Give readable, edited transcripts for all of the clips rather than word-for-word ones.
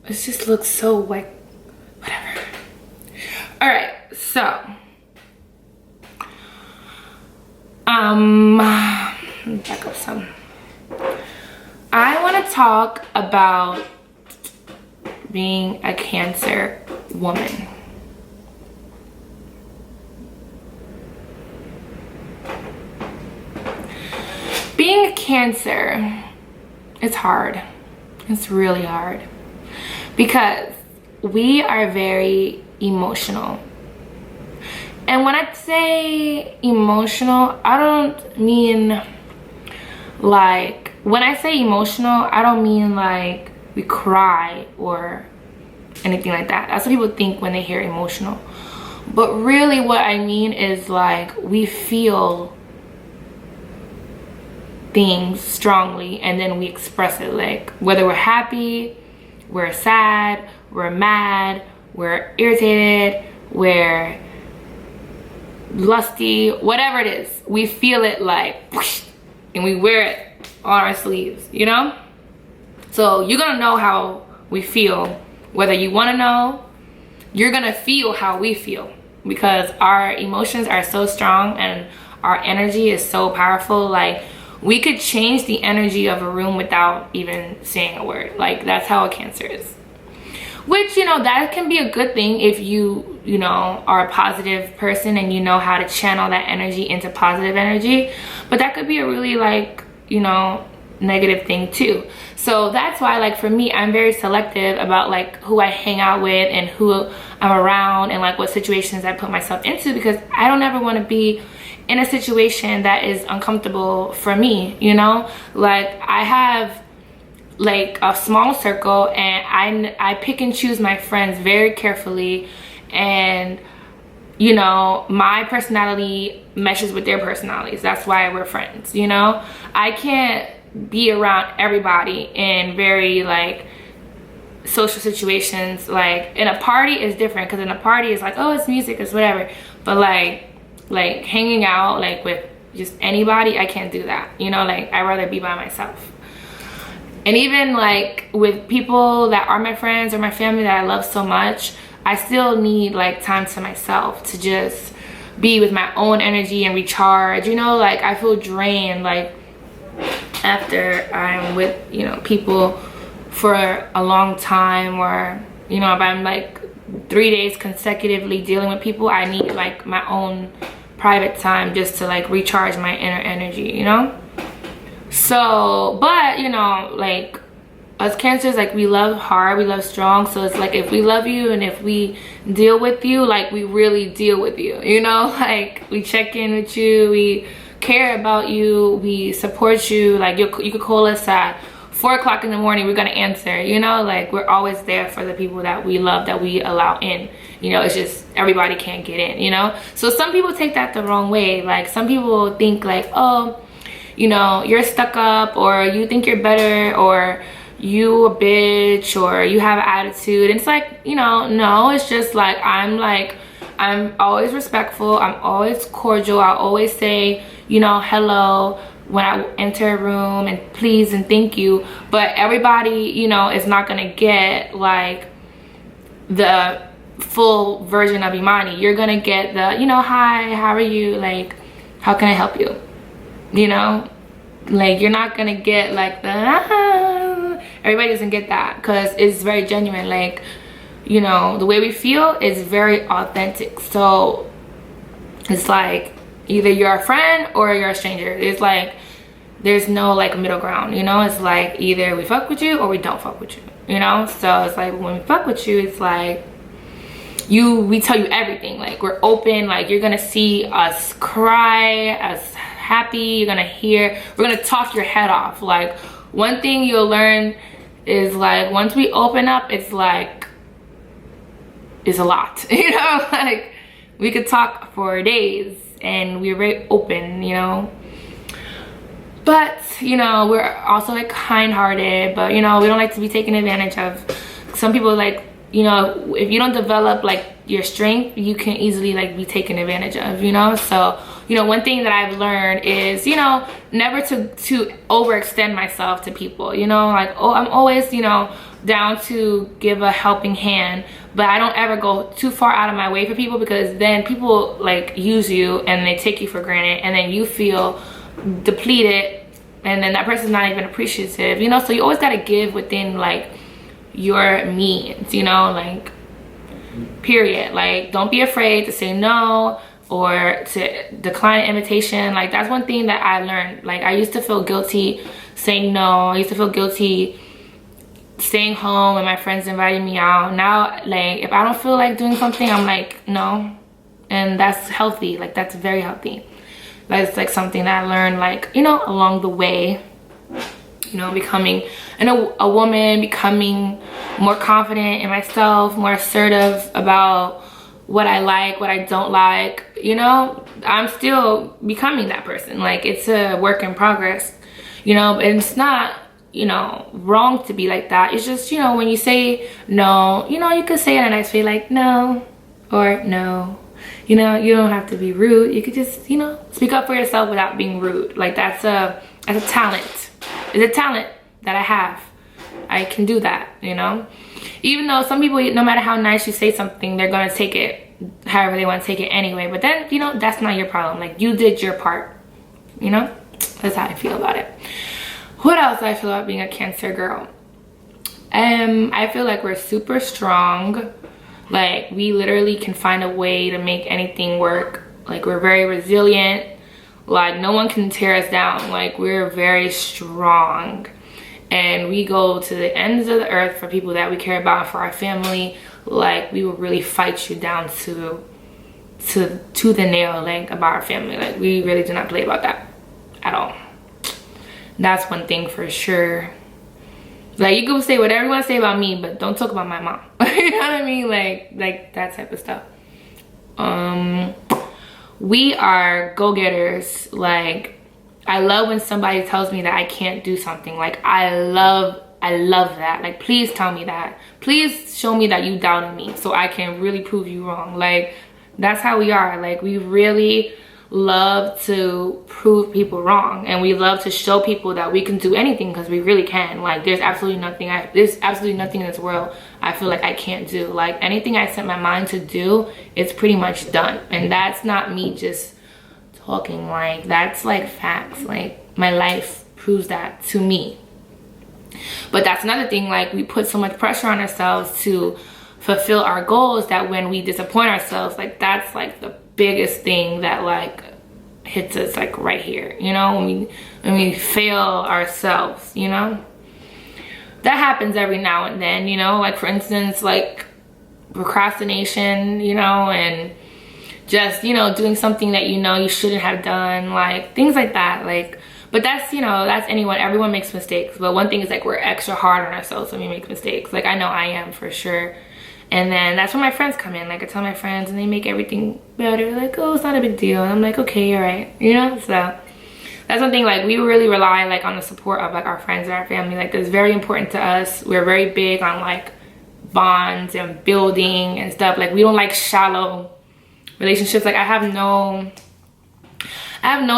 It just looks so like, whatever. All right, so. Back up some. I want to talk about being a Cancer woman. Being a Cancer, it's hard. It's really hard because we are very emotional. And when I say emotional, I don't mean like, when I say emotional, I don't mean like we cry or anything like that. That's what people think when they hear emotional. But really what I mean is like we feel things strongly and then we express it, like whether we're happy, we're sad, we're mad, we're irritated, we're lusty, whatever it is, we feel it like whoosh, and we wear it on our sleeves, you know? So you're gonna know how we feel. Whether you want to know, you're gonna feel how we feel because our emotions are so strong and our energy is so powerful. Like we could change the energy of a room without even saying a word. Like that's how a Cancer is. Which, you know, that can be a good thing if you know, are a positive person and you know how to channel that energy into positive energy. But that could be a really like, you know, negative thing too. So that's why, like, for me, I'm very selective about like who I hang out with and who I'm around and like what situations I put myself into, because I don't ever want to be in a situation that is uncomfortable for me, you know? Like I have like a small circle and I pick and choose my friends very carefully, and you know, my personality meshes with their personalities. That's why we're friends, you know? I can't be around everybody in very like social situations. Like in a party is different, because in a party it's like, oh, it's music, it's whatever. But like hanging out like with just anybody, I can't do that, you know? Like I'd rather be by myself. And even like with people that are my friends or my family that I love so much, I still need like time to myself to just be with my own energy and recharge, you know? Like I feel drained like after I'm with, you know, people for a long time, or you know, if I'm like 3 days consecutively dealing with people, I need like my own private time just to like recharge my inner energy, you know? So, but you know, like us Cancers, like we love hard, we love strong. So it's like if we love you and if we deal with you, like we really deal with you, you know? Like we check in with you, we care about you, we support you. Like you could call us at 4 o'clock in the morning, we're gonna answer, you know? Like we're always there for the people that we love, that we allow in, you know? It's just everybody can't get in, you know? So some people take that the wrong way. Like some people think like, oh, you know, you're stuck up, or you think you're better, or you a bitch, or you have an attitude. And it's like, you know, no, it's just like I'm always respectful, I'm always cordial, I always say, you know, hello when I enter a room, and please and thank you. But everybody, you know, is not gonna get like the full version of Imani. You're gonna get the, you know, hi, how are you, like how can I help you, you know? Like you're not gonna get like the everybody doesn't get that, because it's very genuine. Like, you know, the way we feel is very authentic. So it's like either you're a friend or you're a stranger. It's like there's no like middle ground, you know? It's like either we fuck with you or we don't fuck with you, you know? So it's like when we fuck with you, it's like we tell you everything. Like we're open, like you're gonna see us cry, us happy, you're gonna hear, we're gonna talk your head off. Like one thing you'll learn is like once we open up, it's like it's a lot, you know? Like we could talk for days and we're very open, you know? But you know, we're also like kind-hearted, but you know, we don't like to be taken advantage of. Some people, like, you know, if you don't develop like your strength, you can easily like be taken advantage of, you know? So, you know, one thing that I've learned is, you know, never to overextend myself to people, you know? Like, oh, I'm always, you know, down to give a helping hand, but I don't ever go too far out of my way for people, because then people like use you and they take you for granted, and then you feel depleted, and then that person's not even appreciative, you know. So you always got to give within like your means, you know, like period. Like don't be afraid to say no or to decline an invitation. Like that's one thing that I learned. Like I used to feel guilty saying no. I used to feel guilty staying home when my friends invited me out. Now, like if I don't feel like doing something, I'm like no, and that's healthy. Like that's very healthy. That's like something that I learned, like, you know, along the way, you know, becoming a woman, becoming more confident in myself, more assertive about what I like, what I don't like, you know. I'm still becoming that person. Like it's a work in progress, you know, and it's not, you know, wrong to be like that. It's just, you know, when you say no, you know, you could say it in a nice way, like no, or no. You know, you don't have to be rude. You could just, you know, speak up for yourself without being rude. Like that's a talent. It's a talent that I have. I can do that, you know. Even though some people, no matter how nice you say something, they're gonna take it however they want to take it anyway. But then, you know, that's not your problem. Like you did your part, you know. That's how I feel about it. What else do I feel about being a Cancer girl? I feel like we're super strong. Like we literally can find a way to make anything work. Like we're very resilient. Like no one can tear us down. Like we're very strong, and we go to the ends of the earth for people that we care about, for our family. Like we will really fight you down to the nail, like about our family. Like we really do not play about that at all. That's one thing for sure. Like you can say whatever you want to say about me, but don't talk about my mom. You know what I mean? Like that type of stuff. We are go-getters. Like I love when somebody tells me that I can't do something. Like I love that. Like please tell me that. Please show me that you doubted me so I can really prove you wrong. Like that's how we are. Like we really love to prove people wrong, and we love to show people that we can do anything, because we really can. Like there's absolutely nothing in this world I feel like I can't do. Like anything I set my mind to do, it's pretty much done. And that's not me just talking. Like that's like facts. Like my life proves that to me. But that's another thing. Like we put so much pressure on ourselves to fulfill our goals that when we disappoint ourselves, like that's like the biggest thing that like hits us like right here, you know, when we fail ourselves, you know. That happens every now and then, you know, like for instance, like procrastination, you know, and just, you know, doing something that you know you shouldn't have done, like things like that. Like, but that's, you know, that's everyone makes mistakes. But one thing is like we're extra hard on ourselves when we make mistakes. Like I know I am for sure. And then that's when my friends come in. Like I tell my friends and they make everything better. Like, oh, it's not a big deal. And I'm like, okay, you're right. You know, so that's one thing. Like we really rely like on the support of like our friends and our family. Like that's very important to us. We're very big on like bonds and building and stuff. Like we don't like shallow relationships. Like I have no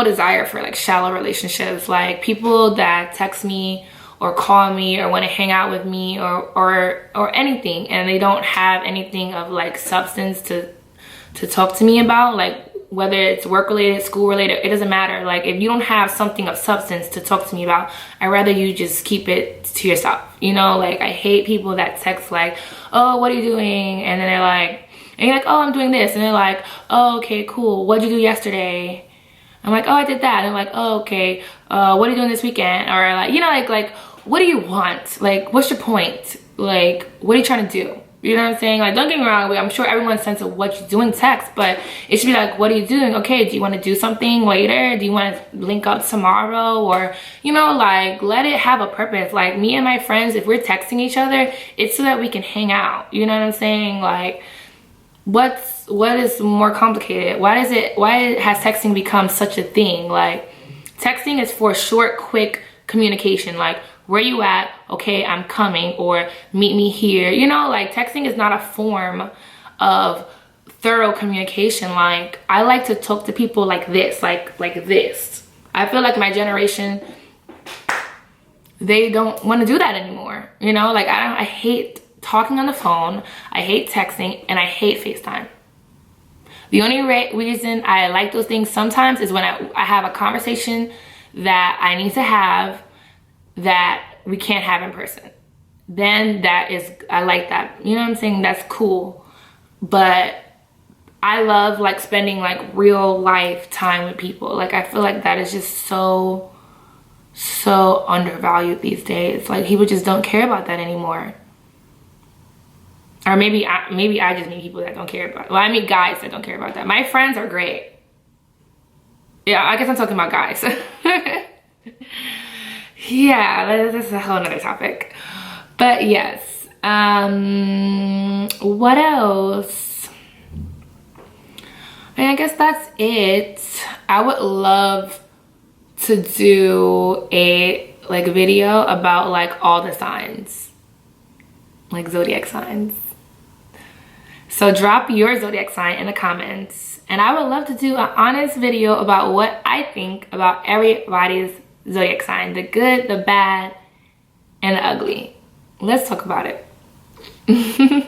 desire for like shallow relationships. Like people that text me or call me or want to hang out with me or anything, and they don't have anything of like substance to talk to me about, like whether it's work related, school related, it doesn't matter. Like if you don't have something of substance to talk to me about, I'd rather you just keep it to yourself, you know. Like I hate people that text like, oh, what are you doing? And then they're like, and you're like, oh, I'm doing this, and they're like, oh, okay, cool, what'd you do yesterday? I'm like, oh, I did that. And they're like, oh, okay, what are you doing this weekend? Or like, you know, like what do you want? Like, what's your point? Like, what are you trying to do? You know what I'm saying? Like, don't get me wrong, I'm sure everyone's sense of what you're doing text, but it should be like, what are you doing? Okay, do you want to do something later? Do you want to link up tomorrow? Or, you know, like, let it have a purpose. Like, me and my friends, if we're texting each other, it's so that we can hang out. You know what I'm saying? Like, what is more complicated? Why has texting become such a thing? Like, texting is for short, quick communication. Like, where you at? Okay, I'm coming. Or meet me here. You know, like texting is not a form of thorough communication. Like I like to talk to people like this, like this. I feel like my generation they don't want to do that anymore. You know, like I hate talking on the phone, I hate texting, and I hate FaceTime. The only reason I like those things sometimes is when I have a conversation that I need to have that we can't have in person. Then I like that. You know what I'm saying? That's cool. But I love like spending like real life time with people. Like I feel like that is just so undervalued these days. Like people just don't care about that anymore. Or maybe I just meet people that don't care about it. Well, I meet guys that don't care about that. My friends are great. Yeah, I guess I'm talking about guys. Yeah, that's a whole nother topic. But yes, what else? I guess that's it. I would love to do a like video about like all the signs, like zodiac signs. So drop your zodiac sign in the comments, and I would love to do an honest video about what I think about everybody's zodiac sign, the good, the bad, and the ugly. Let's talk about it.